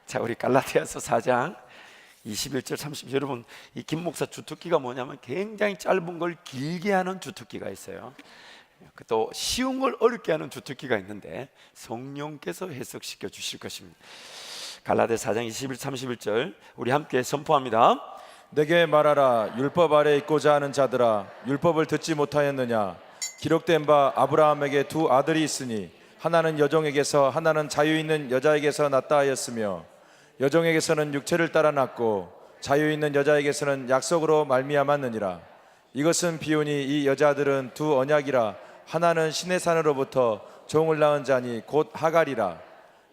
자, 우리 갈라디아서 4장 21절 30절, 여러분 이 김 목사 주특기가 뭐냐면 굉장히 짧은 걸 길게 하는 주특기가 있어요. 또 쉬운 걸 어렵게 하는 주특기가 있는데 성령께서 해석시켜 주실 것입니다. 갈라디아서 4장 21, 31절 우리 함께 선포합니다. 내게 말하라. 율법 아래 있고자 하는 자들아, 율법을 듣지 못하였느냐? 기록된 바 아브라함에게 두 아들이 있으니 하나는 여종에게서 하나는 자유 있는 여자에게서 났다 하였으며, 여종에게서는 육체를 따라 났고 자유 있는 여자에게서는 약속으로 말미암았느니라. 이것은 비유니 이 여자들은 두 언약이라. 하나는 신의 산으로부터 종을 낳은 자니 곧 하갈이라.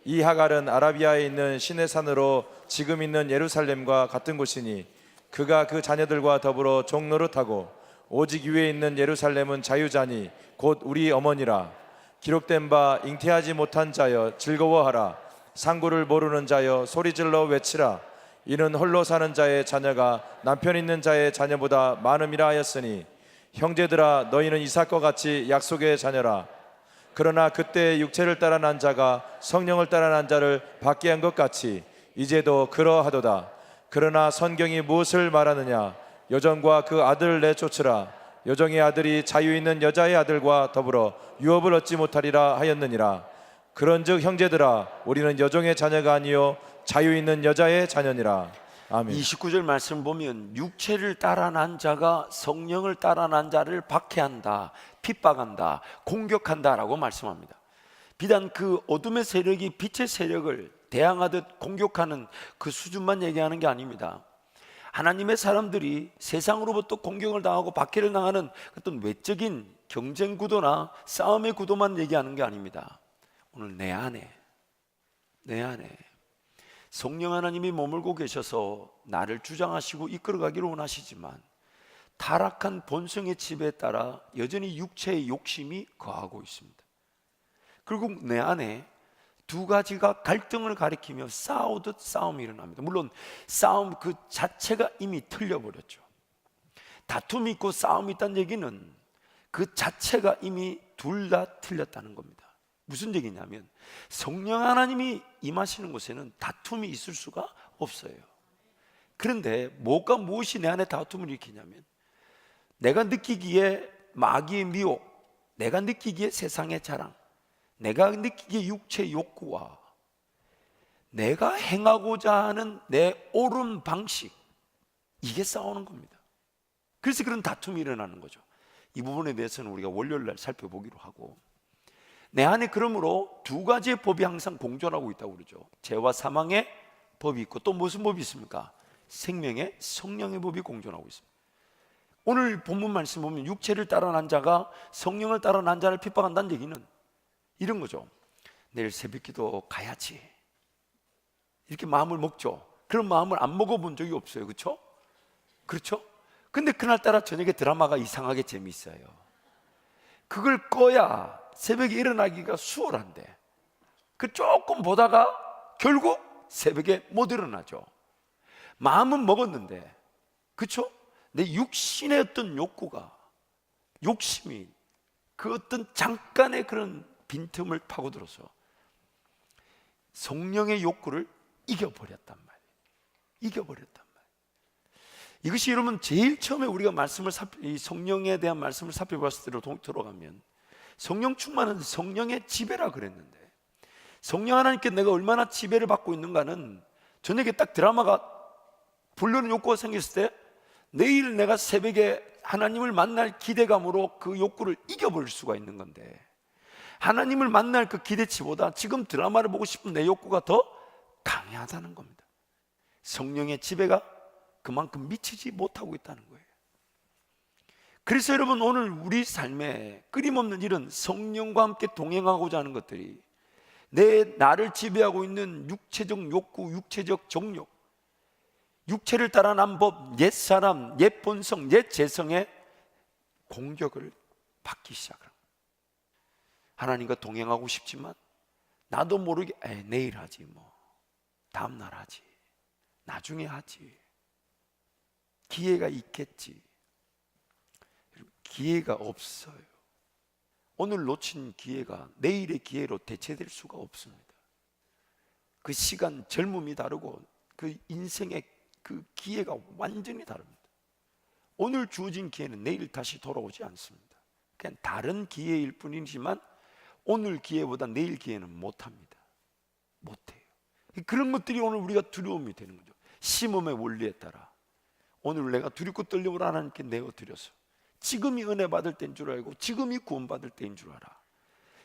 이 하갈은 아라비아에 있는 신의 산으로 지금 있는 예루살렘과 같은 곳이니 그가 그 자녀들과 더불어 종 노릇하고, 오직 위에 있는 예루살렘은 자유자니 곧 우리 어머니라. 기록된 바 잉태하지 못한 자여 즐거워하라. 상구를 모르는 자여 소리질러 외치라. 이는 홀로 사는 자의 자녀가 남편 있는 자의 자녀보다 많음이라 하였으니, 형제들아 너희는 이삭과 같이 약속의 자녀라. 그러나 그때 육체를 따라 난 자가 성령을 따라 난 자를 받게 한 것 같이 이제도 그러하도다. 그러나 성경이 무엇을 말하느냐? 여종과 그 아들을 내쫓으라. 여종의 아들이 자유 있는 여자의 아들과 더불어 유업을 얻지 못하리라 하였느니라. 그런즉 형제들아, 우리는 여종의 자녀가 아니요 자유 있는 여자의 자녀니라. 아멘. 29절 말씀 보면 육체를 따라 난 자가 성령을 따라 난 자를 박해한다, 핍박한다, 공격한다 라고 말씀합니다. 비단 그 어둠의 세력이 빛의 세력을 대항하듯 공격하는 그 수준만 얘기하는 게 아닙니다. 하나님의 사람들이 세상으로부터 공격을 당하고 박해를 당하는 어떤 외적인 경쟁 구도나 싸움의 구도만 얘기하는 게 아닙니다. 오늘 내 안에 성령 하나님이 머물고 계셔서 나를 주장하시고 이끌어가기를 원하시지만, 타락한 본성의 지배에 따라 여전히 육체의 욕심이 거하고 있습니다. 그리고 내 안에 두 가지가 갈등을 가리키며 싸우듯 싸움이 일어납니다. 물론 싸움 그 자체가 이미 틀려버렸죠. 다툼이 있고 싸움이 있다는 얘기는 그 자체가 이미 둘 다 틀렸다는 겁니다. 무슨 얘기냐면 성령 하나님이 임하시는 곳에는 다툼이 있을 수가 없어요. 그런데 뭐가 무엇이 내 안에 다툼을 일으키냐면, 내가 느끼기에 마귀의 미혹, 내가 느끼기에 세상의 자랑, 내가 느끼기에 육체의 욕구와 내가 행하고자 하는 내 옳은 방식, 이게 싸우는 겁니다. 그래서 그런 다툼이 일어나는 거죠. 이 부분에 대해서는 우리가 월요일날 살펴보기로 하고, 내 안에 그러므로 두 가지의 법이 항상 공존하고 있다고 그러죠. 죄와 사망의 법이 있고 또 무슨 법이 있습니까? 생명의 성령의 법이 공존하고 있습니다. 오늘 본문 말씀 보면 육체를 따라 난 자가 성령을 따라 난 자를 핍박한다는 얘기는 이런 거죠. 내일 새벽기도 가야지, 이렇게 마음을 먹죠. 그런 마음을 안 먹어본 적이 없어요. 그렇죠? 그렇죠? 근데 그날따라 저녁에 드라마가 이상하게 재미있어요. 그걸 꺼야 새벽에 일어나기가 수월한데, 그 조금 보다가 결국 새벽에 못 일어나죠. 마음은 먹었는데, 그렇죠? 내 육신의 어떤 욕구가, 욕심이 그 어떤 잠깐의 그런 빈틈을 파고들어서 성령의 욕구를 이겨버렸단 말이에요. 이겨버렸단 말이에요. 이것이 여러분 제일 처음에 우리가 이 성령에 대한 말씀을 살펴봤을 때로 들어가면, 성령 충만은 성령의 지배라 그랬는데, 성령 하나님께 내가 얼마나 지배를 받고 있는가는 저녁에 딱 드라마가 부르는 욕구가 생겼을 때 내일 내가 새벽에 하나님을 만날 기대감으로 그 욕구를 이겨버릴 수가 있는 건데, 하나님을 만날 그 기대치보다 지금 드라마를 보고 싶은 내 욕구가 더 강하다는 겁니다. 성령의 지배가 그만큼 미치지 못하고 있다는 거예요. 그래서 여러분 오늘 우리 삶에 끊임없는 이런 성령과 함께 동행하고자 하는 것들이 나를 지배하고 있는 육체적 욕구, 육체적 정욕, 육체를 따라 난 법, 옛사람, 옛 본성, 옛 재성의 공격을 받기 시작합니다. 하나님과 동행하고 싶지만 나도 모르게 내일 하지, 뭐 다음날 하지, 나중에 하지, 기회가 있겠지. 기회가 없어요. 오늘 놓친 기회가 내일의 기회로 대체될 수가 없습니다. 그 시간, 젊음이 다르고 그 인생의 그 기회가 완전히 다릅니다. 오늘 주어진 기회는 내일 다시 돌아오지 않습니다. 그냥 다른 기회일 뿐이지만 오늘 기회보다 내일 기회는 못합니다. 못해요. 그런 것들이 오늘 우리가 두려움이 되는 거죠. 심음의 원리에 따라 오늘 내가 두렵고 떨림을 하나님께 내어드려서 지금이 은혜 받을 때인 줄 알고 지금이 구원받을 때인 줄 알아.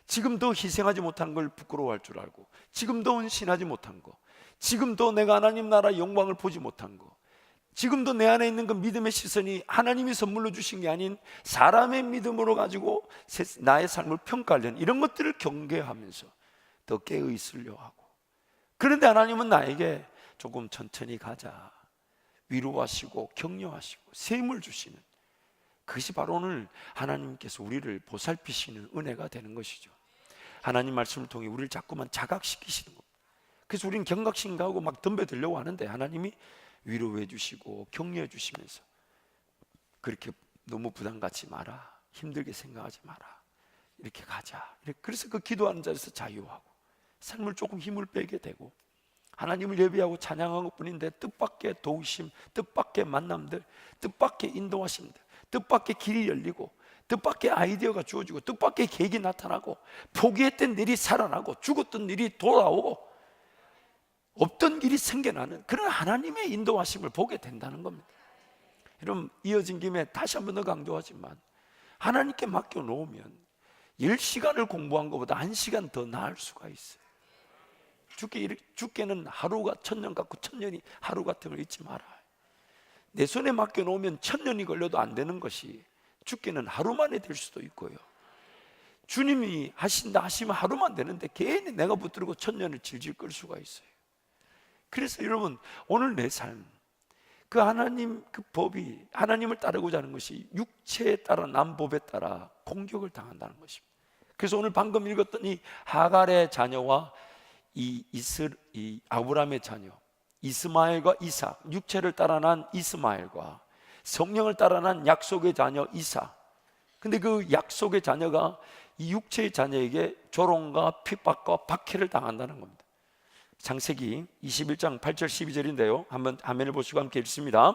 지금 더 희생하지 못한 걸 부끄러워할 줄 알고 지금 더 헌신하지 못한 거, 지금 더 내가 하나님 나라 영광을 보지 못한 거, 지금도 내 안에 있는 그 믿음의 시선이 하나님이 선물로 주신 게 아닌 사람의 믿음으로 가지고 나의 삶을 평가하려는 이런 것들을 경계하면서 더 깨어 있으려 하고, 그런데 하나님은 나에게 조금 천천히 가자 위로하시고 격려하시고 셈을 주시는, 그것이 바로 오늘 하나님께서 우리를 보살피시는 은혜가 되는 것이죠. 하나님 말씀을 통해 우리를 자꾸만 자각시키시는 겁니다. 그래서 우리는 경각심가하고 막 덤벼들려고 하는데 하나님이 위로해 주시고 격려해 주시면서 그렇게 너무 부담 갖지 마라, 힘들게 생각하지 마라, 이렇게 가자. 그래서 그 기도하는 자리에서 자유하고 삶을 조금 힘을 빼게 되고 하나님을 예배하고 찬양한 것뿐인데 뜻밖의 도우심, 뜻밖의 만남들, 뜻밖의 인도하심들, 뜻밖의 길이 열리고 뜻밖의 아이디어가 주어지고 뜻밖의 계획이 나타나고 포기했던 일이 살아나고 죽었던 일이 돌아오고 없던 일이 생겨나는 그런 하나님의 인도하심을 보게 된다는 겁니다. 여러분, 이어진 김에 다시 한 번 더 강조하지만 하나님께 맡겨놓으면 10시간을 공부한 것보다 1시간 더 나을 수가 있어요. 주께는 하루가 천년 같고 천년이 하루 같은 걸 잊지 마라. 내 손에 맡겨놓으면 1000년이 걸려도 안 되는 것이 주께는 하루 만에 될 수도 있고요, 주님이 하신다 하시면 하루만 되는데 괜히 내가 붙들고 1000년을 질질 끌 수가 있어요. 그래서 여러분, 오늘 내 삶, 그 하나님 그 법이 하나님을 따르고자 하는 것이 육체에 따라 남법에 따라 공격을 당한다는 것입니다. 그래서 오늘 방금 읽었던 이 하갈의 자녀와 이 아브라함의 자녀 이스마엘과 이삭, 육체를 따라 난 이스마엘과 성령을 따라 난 약속의 자녀 이삭. 근데 그 약속의 자녀가 이 육체의 자녀에게 조롱과 핍박과 박해를 당한다는 겁니다. 창세기 21장 8절 12절인데요 한번 화면을 보시고 함께 읽습니다.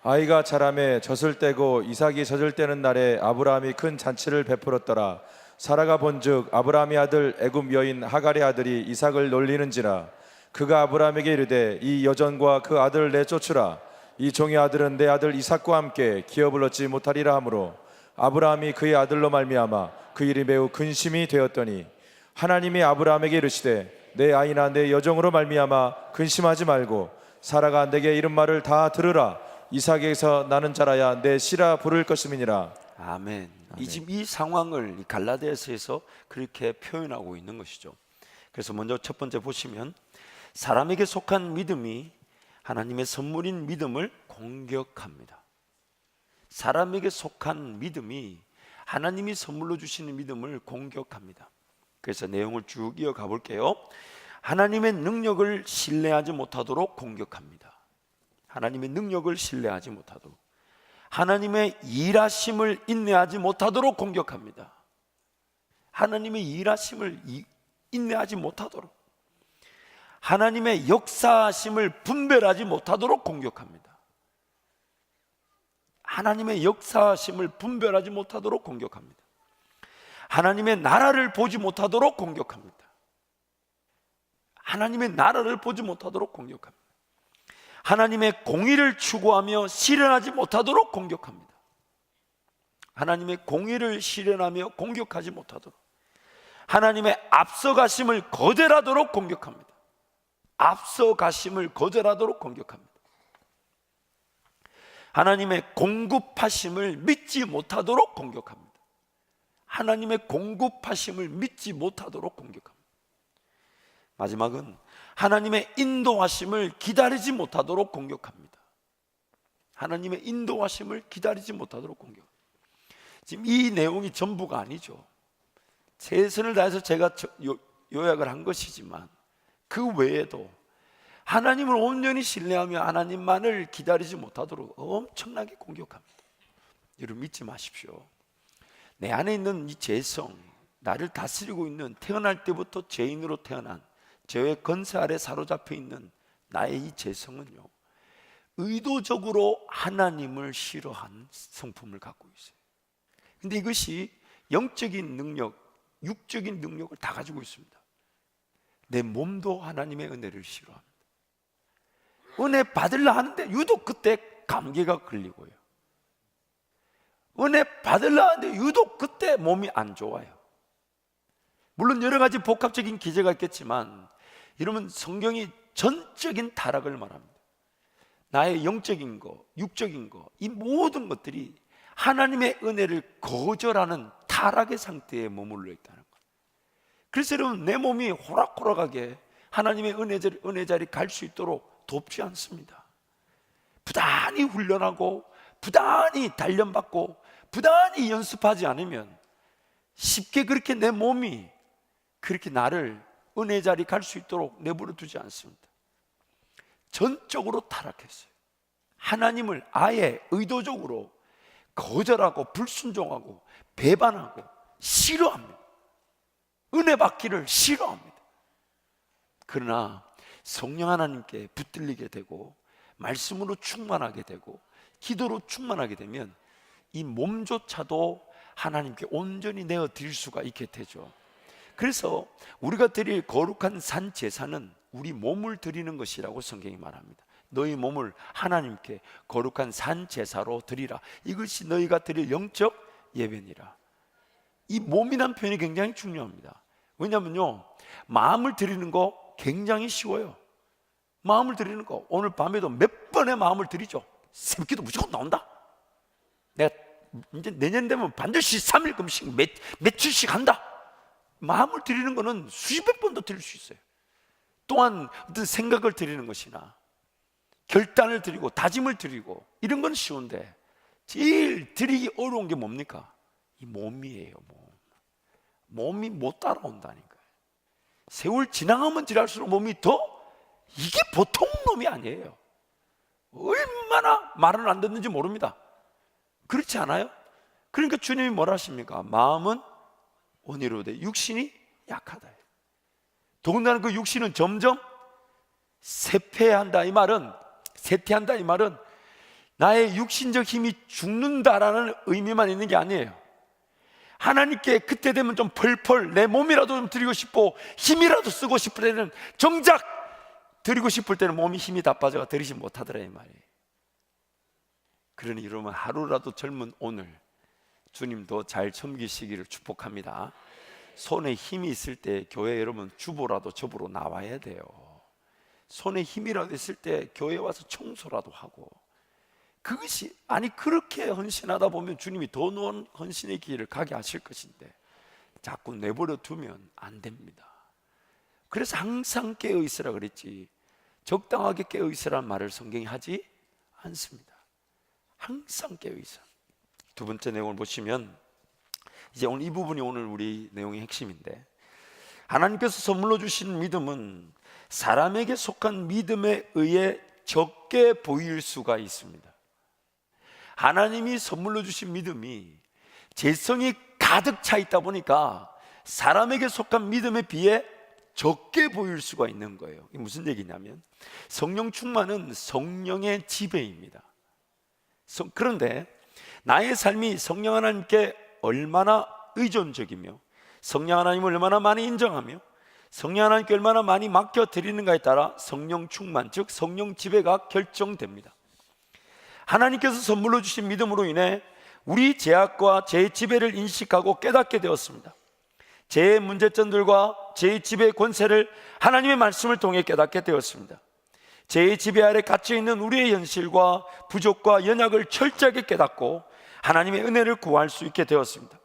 아이가 자라매 젖을 떼고 이삭이 젖을 떼는 날에 아브라함이 큰 잔치를 베풀었더라. 사라가 본즉 아브라함의 아들 애굽 여인 하갈의 아들이 이삭을 놀리는지라. 그가 아브라함에게 이르되 이 여전과 그 아들을 내쫓으라. 이 종의 아들은 내 아들 이삭과 함께 기업을 얻지 못하리라 하므로 아브라함이 그의 아들로 말미암아 그 일이 매우 근심이 되었더니 하나님이 아브라함에게 이르시되 내 아이나 내 여종으로 말미암아 근심하지 말고 사라가 내게 이른 말을 다 들으라. 이삭에게서 나는 자라야 내 씨라 부를 것임이니라. 아멘. 지금 이 상황을 갈라디아서에서 그렇게 표현하고 있는 것이죠. 그래서 먼저 첫 번째 보시면 사람에게 속한 믿음이 하나님의 선물인 믿음을 공격합니다. 사람에게 속한 믿음이 하나님이 선물로 주시는 믿음을 공격합니다. 그래서 내용을 쭉 이어가 볼게요. 하나님의 능력을 신뢰하지 못하도록 공격합니다. 하나님의 능력을 신뢰하지 못하도록, 하나님의 일하심을 인내하지 못하도록 공격합니다. 하나님의 일하심을 인내하지 못하도록, 하나님의 역사하심을 분별하지 못하도록 공격합니다. 하나님의 역사하심을 분별하지 못하도록 공격합니다. 하나님의 나라를 보지 못하도록 공격합니다. 하나님의 나라를 보지 못하도록 공격합니다. 하나님의 공의를 추구하며 실현하지 못하도록 공격합니다. 하나님의 공의를 실현하며 공격하지 못하도록, 하나님의 앞서가심을 거절하도록 공격합니다. 앞서가심을 거절하도록 공격합니다. 하나님의 공급하심을 믿지 못하도록 공격합니다. 하나님의 공급하심을 믿지 못하도록 공격합니다. 마지막은 하나님의 인도하심을 기다리지 못하도록 공격합니다. 하나님의 인도하심을 기다리지 못하도록 공격합니다. 지금 이 내용이 전부가 아니죠. 최선을 다해서 제가 요약을 한 것이지만 그 외에도 하나님을 온전히 신뢰하며 하나님만을 기다리지 못하도록 엄청나게 공격합니다. 여러분 믿지 마십시오. 내 안에 있는 이 죄성, 나를 다스리고 있는 태어날 때부터 죄인으로 태어난 죄의 건세 아래 사로잡혀 있는 나의 이 죄성은요, 의도적으로 하나님을 싫어한 성품을 갖고 있어요. 근데 이것이 영적인 능력, 육적인 능력을 다 가지고 있습니다. 내 몸도 하나님의 은혜를 싫어합니다. 은혜 받으려 하는데 유독 그때 감기가 걸리고요. 은혜 받으려 하는데 유독 그때 몸이 안 좋아요. 물론 여러 가지 복합적인 기제가 있겠지만, 이러면 성경이 전적인 타락을 말합니다. 나의 영적인 거, 육적인 거, 이 모든 것들이 하나님의 은혜를 거절하는 타락의 상태에 머물러 있다는 거예요. 그래서 여러분, 내 몸이 호락호락하게 하나님의 은혜 자리 갈 수 있도록 돕지 않습니다. 부단히 훈련하고 부단히 단련받고 부단히 연습하지 않으면 쉽게 그렇게 내 몸이 그렇게 나를 은혜 자리 갈 수 있도록 내버려 두지 않습니다. 전적으로 타락했어요. 하나님을 아예 의도적으로 거절하고 불순종하고 배반하고 싫어합니다. 은혜 받기를 싫어합니다. 그러나 성령 하나님께 붙들리게 되고 말씀으로 충만하게 되고 기도로 충만하게 되면 이 몸조차도 하나님께 온전히 내어 드릴 수가 있게 되죠. 그래서 우리가 드릴 거룩한 산 제사는 우리 몸을 드리는 것이라고 성경이 말합니다. 너희 몸을 하나님께 거룩한 산 제사로 드리라. 이것이 너희가 드릴 영적 예배니라. 이 몸이란 표현이 굉장히 중요합니다. 왜냐하면요, 마음을 드리는 거 굉장히 쉬워요. 마음을 드리는 거 오늘 밤에도 몇 번의 마음을 드리죠. 새벽기도 무조건 나온다. 내가 이제 내년 되면 반드시 3일 금식 며칠씩 한다. 마음을 드리는 거는 수십백 번도 드릴 수 있어요. 또한 어떤 생각을 드리는 것이나 결단을 드리고 다짐을 드리고 이런 건 쉬운데, 제일 드리기 어려운 게 뭡니까? 이 몸이에요. 몸이 못 따라온다니까요. 세월 지나가면 지날수록 몸이 더, 이게 보통 놈이 아니에요. 얼마나 말을 안 듣는지 모릅니다. 그렇지 않아요? 그러니까 주님이 뭐라 하십니까? 마음은 온유로되 육신이 약하다. 더군다나 그 육신은 점점 쇠퇴한다. 이 말은 나의 육신적 힘이 죽는다라는 의미만 있는 게 아니에요. 하나님께 그때 되면 좀 펄펄 내 몸이라도 좀 드리고 싶고 힘이라도 쓰고 싶을 때는, 정작 드리고 싶을 때는 몸이 힘이 다 빠져가 드리지 못하더라 이 말이에요. 그러니 여러분, 하루라도 젊은 오늘 주님도 잘 섬기시기를 축복합니다. 손에 힘이 있을 때 교회 여러분 주보라도 접으러 나와야 돼요. 손에 힘이라도 있을 때 교회 와서 청소라도 하고, 그것이, 아니 그렇게 헌신하다 보면 주님이 더 노은 헌신의 길을 가게 하실 것인데 자꾸 내버려 두면 안 됩니다. 그래서 항상 깨어 있으라 그랬지, 적당하게 깨어 있으라는 말을 성경이 하지 않습니다. 항상 깨어 있어. 두 번째 내용을 보시면, 이제 오늘 이 부분이 오늘 우리 내용의 핵심인데, 하나님께서 선물로 주신 믿음은 사람에게 속한 믿음에 의해 적게 보일 수가 있습니다. 하나님이 선물로 주신 믿음이 재성이 가득 차 있다 보니까 사람에게 속한 믿음에 비해 적게 보일 수가 있는 거예요. 이게 무슨 얘기냐면, 성령 충만은 성령의 지배입니다. 그런데 나의 삶이 성령 하나님께 얼마나 의존적이며 성령 하나님을 얼마나 많이 인정하며 성령 하나님께 얼마나 많이 맡겨드리는가에 따라 성령 충만, 즉 성령 지배가 결정됩니다. 하나님께서 선물로 주신 믿음으로 인해 우리 죄악과 죄의 지배를 인식하고 깨닫게 되었습니다. 죄의 문제점들과 죄의 지배의 권세를 하나님의 말씀을 통해 깨닫게 되었습니다. 죄의 지배 아래 갇혀있는 우리의 현실과 부족과 연약을 철저하게 깨닫고 하나님의 은혜를 구할 수 있게 되었습니다.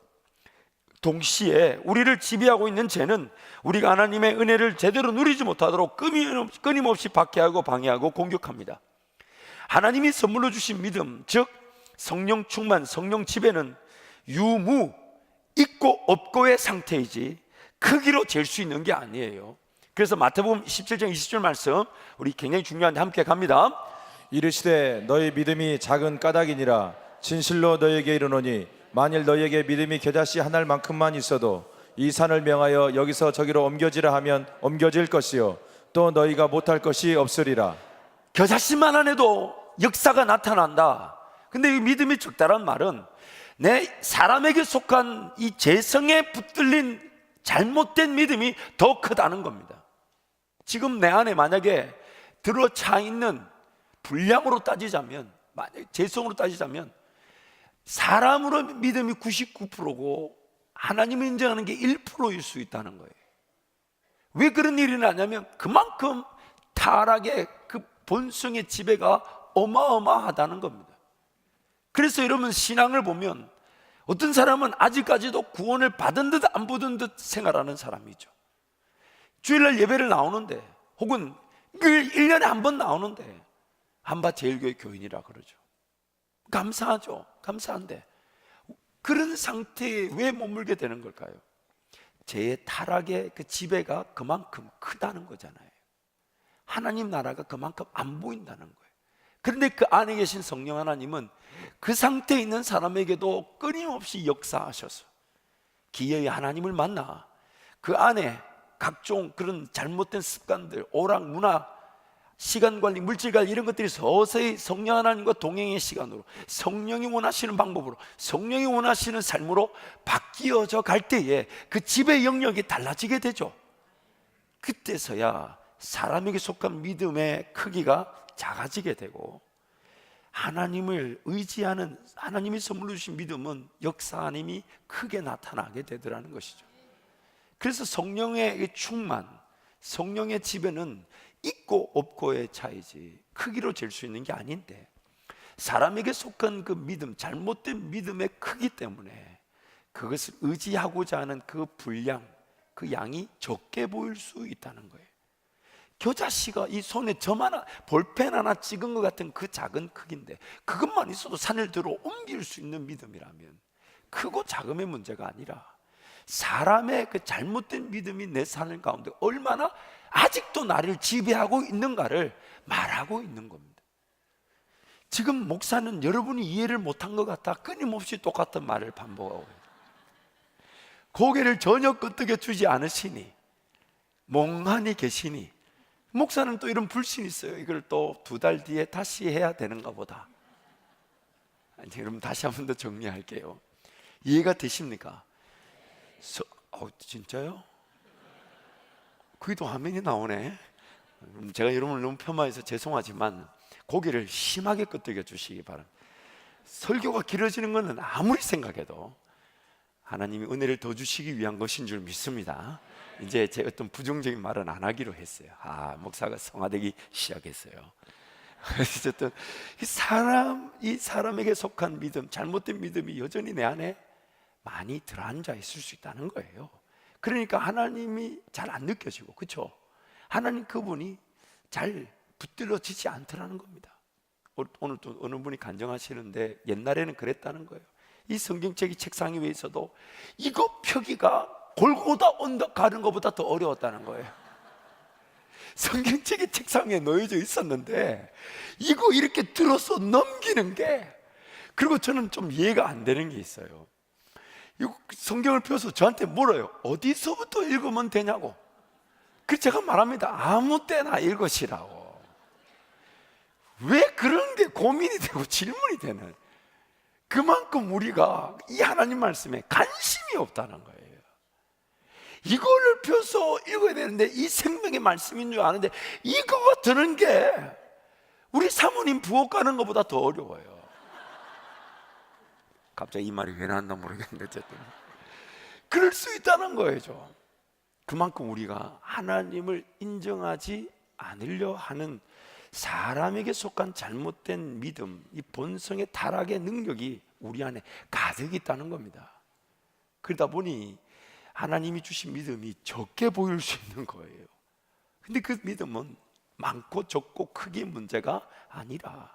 동시에 우리를 지배하고 있는 죄는 우리가 하나님의 은혜를 제대로 누리지 못하도록 끊임없이 박해하고 방해하고 공격합니다. 하나님이 선물로 주신 믿음, 즉 성령 충만, 성령 지배는 유무, 있고 없고의 상태이지 크기로 잴 수 있는 게 아니에요. 그래서 마태복음 17장 20절 말씀, 우리 굉장히 중요한데 함께 갑니다. 이르시되 너희 믿음이 작은 까닭이니라. 진실로 너희에게 이르노니 만일 너희에게 믿음이 겨자씨 한 알만큼만 있어도 이 산을 명하여 여기서 저기로 옮겨지라 하면 옮겨질 것이요 또 너희가 못할 것이 없으리라. 겨자씨만 해도 역사가 나타난다. 근데 이 믿음이 적다란 말은 내 사람에게 속한 이 재성에 붙들린 잘못된 믿음이 더 크다는 겁니다. 지금 내 안에 만약에 들어차 있는 분량으로 따지자면, 만약에 재성으로 따지자면 사람으로 믿음이 99%고 하나님을 인정하는 게 1%일 수 있다는 거예요. 왜 그런 일이 나냐면 그만큼 타락의 그 본성의 지배가 어마어마하다는 겁니다. 그래서 여러분, 신앙을 보면 어떤 사람은 아직까지도 구원을 받은 듯 안 받은 듯 생활하는 사람이죠. 주일날 예배를 나오는데, 혹은 1년에 한 번 나오는데 한밭제일교회 교인이라 그러죠. 감사하죠. 감사한데 그런 상태에 왜 머물게 되는 걸까요? 제 타락의 그 지배가 그만큼 크다는 거잖아요. 하나님 나라가 그만큼 안 보인다는 거예요. 그런데 그 안에 계신 성령 하나님은 그 상태에 있는 사람에게도 끊임없이 역사하셔서 기어이 하나님을 만나 그 안에 각종 그런 잘못된 습관들, 오락, 문화, 시간관리, 물질관리 이런 것들이 서서히 성령 하나님과 동행의 시간으로, 성령이 원하시는 방법으로, 성령이 원하시는 삶으로 바뀌어져 갈 때에 그 지배 영역이 달라지게 되죠. 그때서야 사람에게 속한 믿음의 크기가 작아지게 되고, 하나님을 의지하는, 하나님이 선물로 주신 믿음은 역사하님이 크게 나타나게 되더라는 것이죠. 그래서 성령의 충만, 성령의 지배는 있고 없고의 차이지 크기로 잴 수 있는 게 아닌데, 사람에게 속한 그 믿음, 잘못된 믿음의 크기 때문에 그것을 의지하고자 하는 그 분량, 그 양이 적게 보일 수 있다는 거예요. 겨자씨가 이 손에 점 하나, 볼펜 하나 찍은 것 같은 그 작은 크기인데 그것만 있어도 산을 들어 옮길 수 있는 믿음이라면 크고 작음의 문제가 아니라 사람의 그 잘못된 믿음이 내 삶 가운데 얼마나 아직도 나를 지배하고 있는가를 말하고 있는 겁니다. 지금 목사는 여러분이 이해를 못한 것 같아 끊임없이 똑같은 말을 반복하고 있어요. 고개를 전혀 끄덕여 주지 않으시니, 멍하니 계시니, 목사는 또 이런 불신이 있어요. 이걸 또 2달 뒤에 다시 해야 되는가 보다. 아니, 여러분 다시 한 번 더 정리할게요. 이해가 되십니까? 진짜요? 그게도 화면이 나오네. 제가 여러분을 너무 폄하해서 죄송하지만 고개를 심하게 끄덕여 주시기 바랍니다. 설교가 길어지는 것은 아무리 생각해도 하나님이 은혜를 더 주시기 위한 것인 줄 믿습니다. 이제 제 어떤 부정적인 말은 안 하기로 했어요. 목사가 성화되기 시작했어요. 어쨌든 이 사람에게 속한 믿음, 잘못된 믿음이 여전히 내 안에 많이 들어앉아 있을 수 있다는 거예요. 그러니까 하나님이 잘 안 느껴지고, 그렇죠? 하나님 그분이 잘 붙들어지지 않더라는 겁니다. 오늘 또 어느 분이 간증하시는데 옛날에는 그랬다는 거예요. 이 성경책이 책상 위에 있어도 이거 펴기가 골고다 언덕 가는 것보다 더 어려웠다는 거예요. 성경책이 책상 위에 놓여져 있었는데 이거 이렇게 들어서 넘기는 게, 그리고 저는 좀 이해가 안 되는 게 있어요. 이 성경을 펴서 저한테 물어요. 어디서부터 읽으면 되냐고. 그래서 제가 말합니다. 아무 때나 읽으시라고. 왜 그런 게 고민이 되고 질문이 되는, 그만큼 우리가 이 하나님 말씀에 관심이 없다는 거예요. 이거를 펴서 읽어야 되는데 이 생명의 말씀인 줄 아는데 이거가 드는 게 우리 사모님 부엌 가는 것보다 더 어려워요. 갑자기 이 말이 왜 나왔나 모르겠는데 어쨌든 그럴 수 있다는 거예요. 그만큼 우리가 하나님을 인정하지 않으려 하는 사람에게 속한 잘못된 믿음, 이 본성의 타락의 능력이 우리 안에 가득 있다는 겁니다. 그러다 보니 하나님이 주신 믿음이 적게 보일 수 있는 거예요. 근데 그 믿음은 많고 적고 크기의 문제가 아니라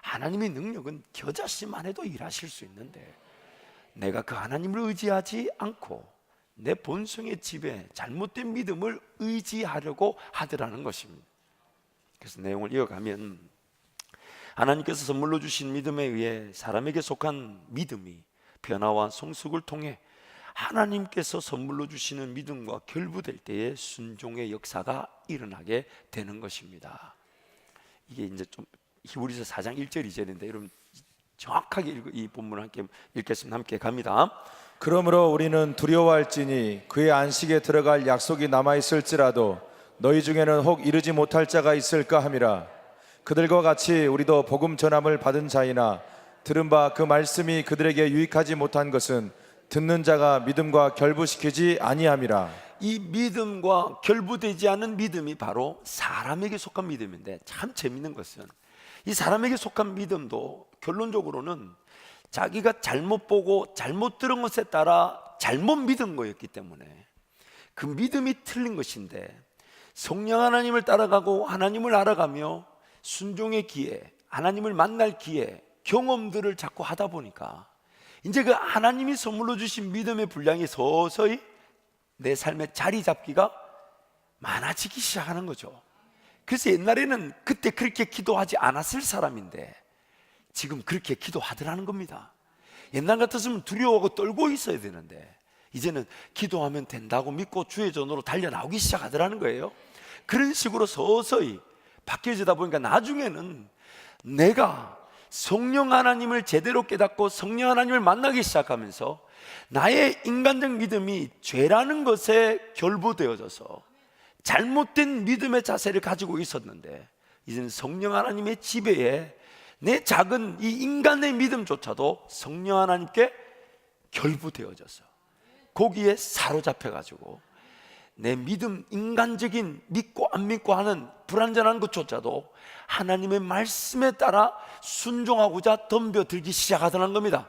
하나님의 능력은 겨자씨만 해도 일하실 수 있는데, 내가 그 하나님을 의지하지 않고 내 본성의 지배, 잘못된 믿음을 의지하려고 하더라는 것입니다. 그래서 내용을 이어가면 하나님께서 선물로 주신 믿음에 의해 사람에게 속한 믿음이 변화와 성숙을 통해 하나님께서 선물로 주시는 믿음과 결부될 때에 순종의 역사가 일어나게 되는 것입니다. 이게 이제 좀 히브리서 4장 1절 2절인데 여러분 정확하게 이 본문을 함께 읽겠습니다. 함께 갑니다. 그러므로 우리는 두려워할지니 그의 안식에 들어갈 약속이 남아있을지라도 너희 중에는 혹 이르지 못할 자가 있을까 함이라. 그들과 같이 우리도 복음 전함을 받은 자이나 들은 바 그 말씀이 그들에게 유익하지 못한 것은 듣는 자가 믿음과 결부시키지 아니함이라. 이 믿음과 결부되지 않은 믿음이 바로 사람에게 속한 믿음인데, 참 재밌는 것은 이 사람에게 속한 믿음도 결론적으로는 자기가 잘못 보고 잘못 들은 것에 따라 잘못 믿은 거였기 때문에 그 믿음이 틀린 것인데, 성령 하나님을 따라가고 하나님을 알아가며 순종의 기회, 하나님을 만날 기회, 경험들을 자꾸 하다 보니까 이제 그 하나님이 선물로 주신 믿음의 분량이 서서히 내 삶에 자리 잡기가 많아지기 시작하는 거죠. 그래서 옛날에는 그때 그렇게 기도하지 않았을 사람인데 지금 그렇게 기도하더라는 겁니다. 옛날 같았으면 두려워하고 떨고 있어야 되는데 이제는 기도하면 된다고 믿고 주의 전으로 달려나오기 시작하더라는 거예요. 그런 식으로 서서히 바뀌어지다 보니까 나중에는 내가 성령 하나님을 제대로 깨닫고 성령 하나님을 만나기 시작하면서 나의 인간적 믿음이 죄라는 것에 결부되어져서 잘못된 믿음의 자세를 가지고 있었는데, 이제는 성령 하나님의 지배에 내 작은 이 인간의 믿음조차도 성령 하나님께 결부되어져서 거기에 사로잡혀가지고 내 믿음, 인간적인 믿고 안 믿고 하는 불완전한 것조차도 하나님의 말씀에 따라 순종하고자 덤벼들기 시작하더라는 겁니다.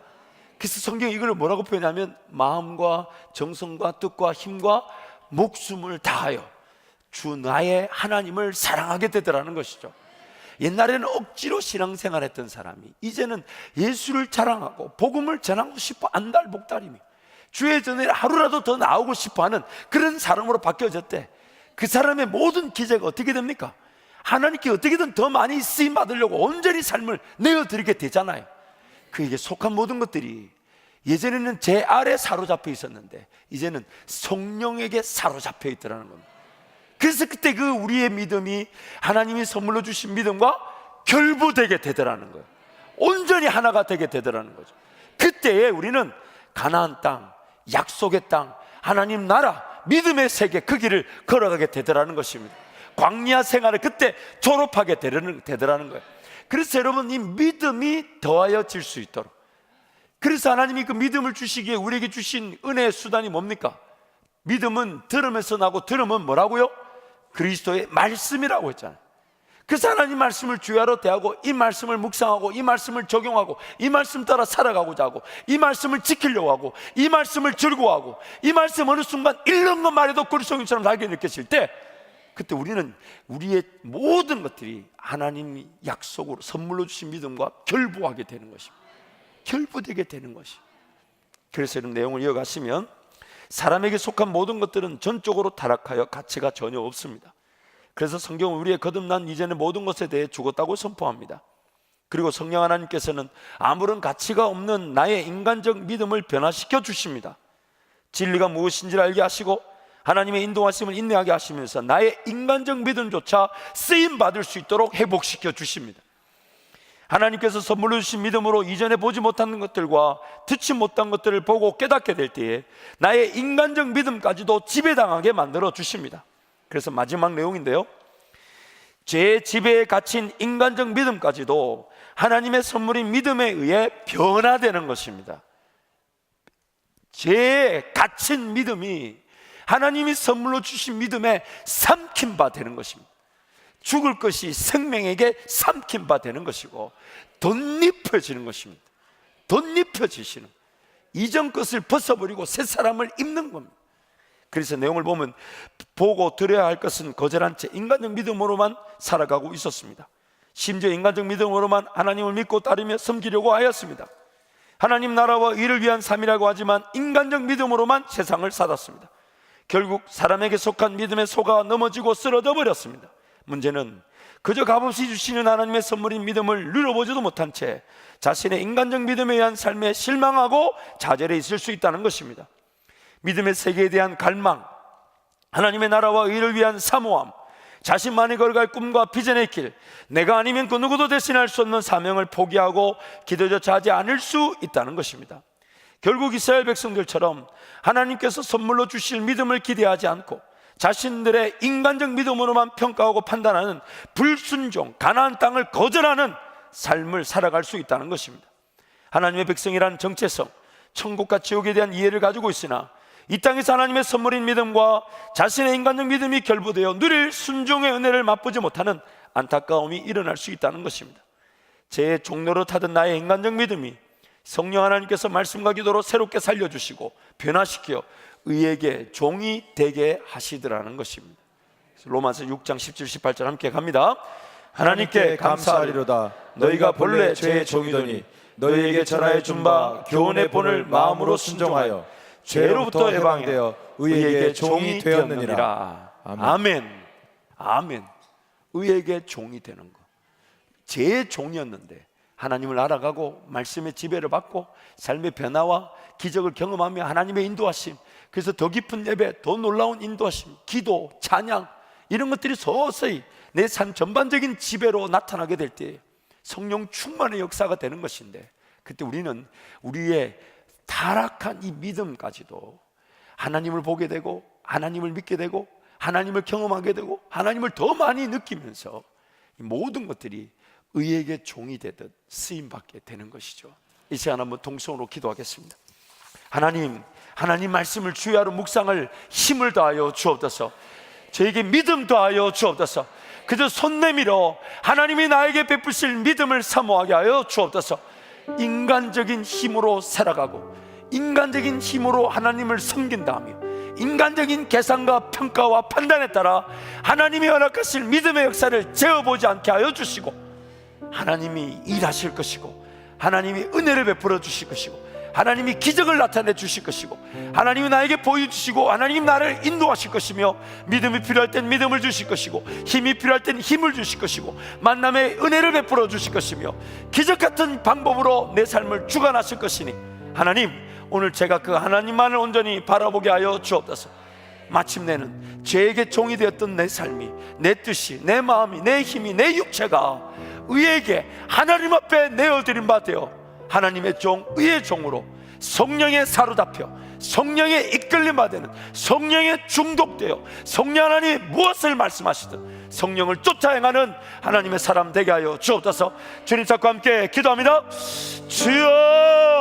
그래서 성경이 이걸 뭐라고 표현하면 마음과 정성과 뜻과 힘과 목숨을 다하여 주 나의 하나님을 사랑하게 되더라는 것이죠. 옛날에는 억지로 신앙생활 했던 사람이 이제는 예수를 자랑하고 복음을 전하고 싶어 안달복달이며 주의 전에 하루라도 더 나오고 싶어하는 그런 사람으로 바뀌어졌대. 그 사람의 모든 기제가 어떻게 됩니까? 하나님께 어떻게든 더 많이 쓰임 받으려고 온전히 삶을 내어드리게 되잖아요. 그에게 속한 모든 것들이 예전에는 제 아래 사로잡혀 있었는데 이제는 성령에게 사로잡혀 있더라는 겁니다. 그래서 그때 그 우리의 믿음이 하나님이 선물로 주신 믿음과 결부되게 되더라는 거예요. 온전히 하나가 되게 되더라는 거죠. 그때에 우리는 가나안 땅, 약속의 땅, 하나님 나라, 믿음의 세계 그 길을 걸어가게 되더라는 것입니다. 광야 생활을 그때 졸업하게 되더라는 거예요. 그래서 여러분, 이 믿음이 더하여질 수 있도록, 그래서 하나님이 그 믿음을 주시기에 우리에게 주신 은혜의 수단이 뭡니까? 믿음은 들으면서 나고, 들으면 뭐라고요? 그리스도의 말씀이라고 했잖아요. 그래서 하나님 말씀을 주야로 대하고 이 말씀을 묵상하고 이 말씀을 적용하고 이 말씀 따라 살아가고자 하고 이 말씀을 지키려고 하고 이 말씀을 즐거워하고 이 말씀 어느 순간 읽는 것만 해도 그리스도인처럼 살게 느껴질 때, 그때 우리는 우리의 모든 것들이 하나님이 약속으로 선물로 주신 믿음과 결부하게 되는 것입니다. 결부되게 되는 것이. 그래서 이런 내용을 이어가시면 사람에게 속한 모든 것들은 전적으로 타락하여 가치가 전혀 없습니다. 그래서 성경은 우리의 거듭난 이전의 모든 것에 대해 죽었다고 선포합니다. 그리고 성령 하나님께서는 아무런 가치가 없는 나의 인간적 믿음을 변화시켜 주십니다. 진리가 무엇인지를 알게 하시고 하나님의 인도하심을 인내하게 하시면서 나의 인간적 믿음조차 쓰임받을 수 있도록 회복시켜 주십니다. 하나님께서 선물로 주신 믿음으로 이전에 보지 못한 것들과 듣지 못한 것들을 보고 깨닫게 될 때에 나의 인간적 믿음까지도 지배당하게 만들어 주십니다. 그래서 마지막 내용인데요, 죄의 지배에 갇힌 인간적 믿음까지도 하나님의 선물인 믿음에 의해 변화되는 것입니다. 죄에 갇힌 믿음이 하나님이 선물로 주신 믿음에 삼킨 바 되는 것입니다. 죽을 것이 생명에게 삼킨 바 되는 것이고 덧입혀지는 것입니다. 덧입혀지시는, 이전 것을 벗어버리고 새 사람을 입는 겁니다. 그래서 내용을 보면 보고 들어야 할 것은 거절한 채 인간적 믿음으로만 살아가고 있었습니다. 심지어 인간적 믿음으로만 하나님을 믿고 따르며 섬기려고 하였습니다. 하나님 나라와 의를 위한 삶이라고 하지만 인간적 믿음으로만 세상을 살았습니다. 결국 사람에게 속한 믿음에 속아 넘어지고 쓰러져 버렸습니다. 문제는 그저 값없이 주시는 하나님의 선물인 믿음을 누려보지도 못한 채 자신의 인간적 믿음에 의한 삶에 실망하고 좌절해 있을 수 있다는 것입니다. 믿음의 세계에 대한 갈망, 하나님의 나라와 의를 위한 사모함, 자신만이 걸어갈 꿈과 비전의 길, 내가 아니면 그 누구도 대신할 수 없는 사명을 포기하고 기도조차 하지 않을 수 있다는 것입니다. 결국 이스라엘 백성들처럼 하나님께서 선물로 주실 믿음을 기대하지 않고 자신들의 인간적 믿음으로만 평가하고 판단하는 불순종, 가나안 땅을 거절하는 삶을 살아갈 수 있다는 것입니다. 하나님의 백성이란 정체성, 천국과 지옥에 대한 이해를 가지고 있으나 이 땅에서 하나님의 선물인 믿음과 자신의 인간적 믿음이 결부되어 누릴 순종의 은혜를 맛보지 못하는 안타까움이 일어날 수 있다는 것입니다. 제 종로로 타던 나의 인간적 믿음이 성령 하나님께서 말씀과 기도로 새롭게 살려주시고 변화시켜 의에게 종이 되게 하시더라는 것입니다. 로마서 6장 17, 18절 함께 갑니다. 하나님께 감사하리로다. 너희가 본래 죄의 종이더니 너희에게 전하여 준 바 교훈의 본을 마음으로 순종하여 죄로부터 해방되어 의에게 종이 되었느니라. 아멘. 아멘. 의에게 종이 되는 것. 죄의 종이었는데 하나님을 알아가고 말씀의 지배를 받고 삶의 변화와 기적을 경험하며 하나님의 인도하심, 그래서 더 깊은 예배, 더 놀라운 인도하심, 기도, 찬양, 이런 것들이 서서히 내 삶 전반적인 지배로 나타나게 될 때 성령 충만의 역사가 되는 것인데, 그때 우리는 우리의 타락한 이 믿음까지도 하나님을 보게 되고 하나님을 믿게 되고 하나님을 경험하게 되고 하나님을 더 많이 느끼면서 이 모든 것들이 의에게 종이 되듯 쓰임받게 되는 것이죠. 이 시간 한번 동성으로 기도하겠습니다. 하나님 말씀을 주야로 묵상할 힘을 더하여 주옵소서. 저에게 믿음 더하여 주옵소서. 그저 손 내밀어 하나님이 나에게 베푸실 믿음을 사모하게 하여 주옵소서. 인간적인 힘으로 살아가고 인간적인 힘으로 하나님을 섬긴다며 인간적인 계산과 평가와 판단에 따라 하나님이 허락하실 믿음의 역사를 재어보지 않게 하여 주시고, 하나님이 일하실 것이고 하나님이 은혜를 베풀어 주실 것이고 하나님이 기적을 나타내 주실 것이고 하나님이 나에게 보여주시고 하나님이 나를 인도하실 것이며, 믿음이 필요할 땐 믿음을 주실 것이고 힘이 필요할 땐 힘을 주실 것이고 만남의 은혜를 베풀어 주실 것이며 기적 같은 방법으로 내 삶을 주관하실 것이니, 하나님 오늘 제가 그 하나님만을 온전히 바라보게 하여 주옵소서. 마침내는 죄에게 종이 되었던 내 삶이, 내 뜻이, 내 마음이, 내 힘이, 내 육체가 의에게 하나님 앞에 내어드린 바 되어 하나님의 종, 의의 종으로 성령에 사로잡혀 성령에 이끌림 받는, 성령에 중독되어 성령 하나님이 무엇을 말씀하시든 성령을 쫓아 행하는 하나님의 사람 되게 하여 주옵소서. 주님 찾고 함께 기도합니다. 주여.